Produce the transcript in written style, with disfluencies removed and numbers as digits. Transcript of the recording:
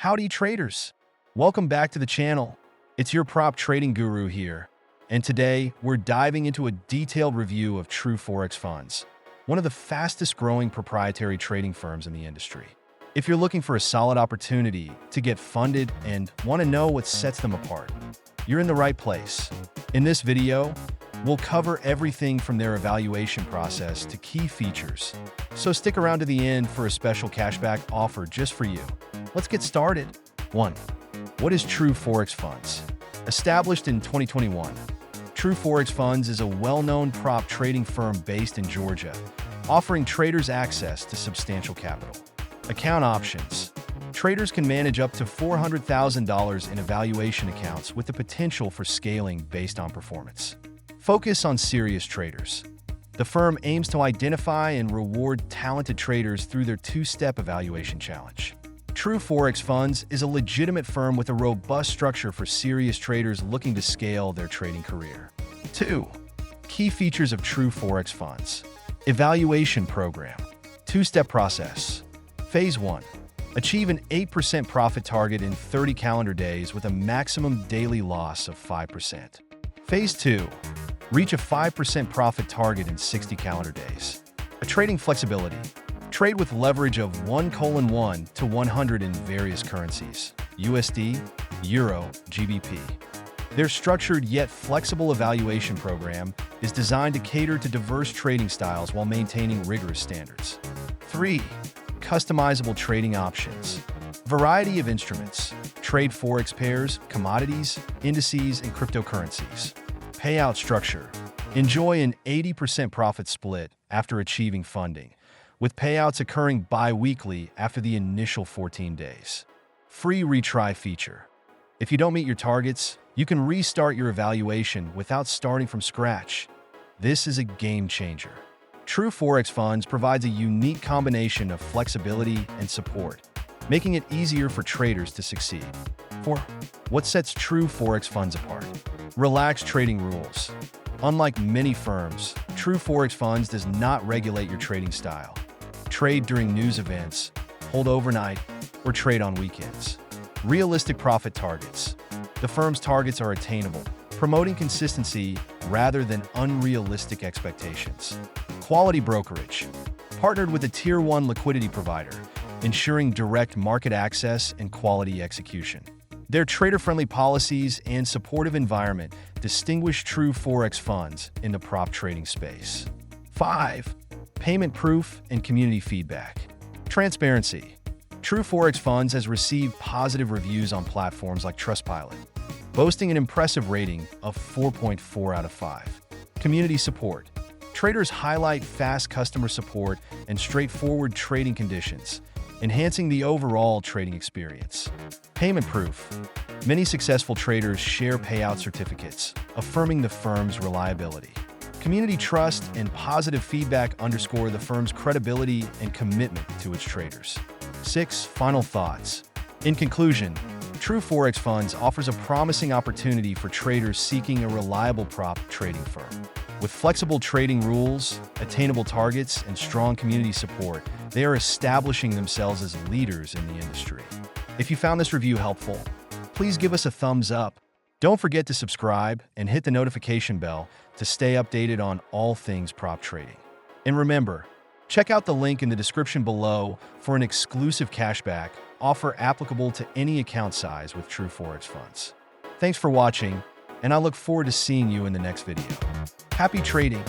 Howdy traders! Welcome back to the channel. It's your prop trading guru here. And today, we're diving into a detailed review of True Forex Funds, one of the fastest growing proprietary trading firms in the industry. If you're looking for a solid opportunity to get funded and want to know what sets them apart, you're in the right place. In this video, we'll cover everything from their evaluation process to key features. So stick around to the end for a special cashback offer just for you. Let's get started. 1. What is True Forex Funds? Established in 2021, True Forex Funds is a well-known prop trading firm based in Georgia, offering traders access to substantial capital. Account options. Traders can manage up to $400,000 in evaluation accounts with the potential for scaling based on performance. Focus on serious traders. The firm aims to identify and reward talented traders through their two-step evaluation challenge. True Forex Funds is a legitimate firm with a robust structure for serious traders looking to scale their trading career. 2. Key features of True Forex Funds. Evaluation program. Two-step process. Phase 1. Achieve an 8% profit target in 30 calendar days with a maximum daily loss of 5%. Phase 2. Reach a 5% profit target in 60 calendar days. A trading flexibility. Trade with leverage of 1:1 to 100 in various currencies, USD, Euro, GBP. Their structured yet flexible evaluation program is designed to cater to diverse trading styles while maintaining rigorous standards. 3. Customizable trading options. Variety of instruments. Trade forex pairs, commodities, indices, and cryptocurrencies. Payout structure. Enjoy an 80% profit split after achieving funding, with payouts occurring bi-weekly after the initial 14 days. Free retry feature. If you don't meet your targets, you can restart your evaluation without starting from scratch. This is a game changer. True Forex Funds provides a unique combination of flexibility and support, making it easier for traders to succeed. 4. What sets True Forex Funds apart? Relaxed trading rules. Unlike many firms, True Forex Funds does not regulate your trading style. Trade during news events, hold overnight, or trade on weekends. Realistic profit targets. The firm's targets are attainable, promoting consistency rather than unrealistic expectations. Quality brokerage. Partnered with a Tier 1 liquidity provider, ensuring direct market access and quality execution. Their trader-friendly policies and supportive environment distinguish True Forex Funds in the prop trading space. 5. Payment proof and community feedback. Transparency. True Forex Funds has received positive reviews on platforms like Trustpilot, boasting an impressive rating of 4.4 out of 5. Community support. Traders highlight fast customer support and straightforward trading conditions, enhancing the overall trading experience. Payment proof. Many successful traders share payout certificates, affirming the firm's reliability. Community trust and positive feedback underscore the firm's credibility and commitment to its traders. 6. Final thoughts. In conclusion, True Forex Funds offers a promising opportunity for traders seeking a reliable prop trading firm. With flexible trading rules, attainable targets, and strong community support, they are establishing themselves as leaders in the industry. If you found this review helpful, please give us a thumbs up. Don't forget to subscribe and hit the notification bell to stay updated on all things prop trading. And remember, check out the link in the description below for an exclusive cashback offer applicable to any account size with True Forex Funds. Thanks for watching, and I look forward to seeing you in the next video. Happy trading!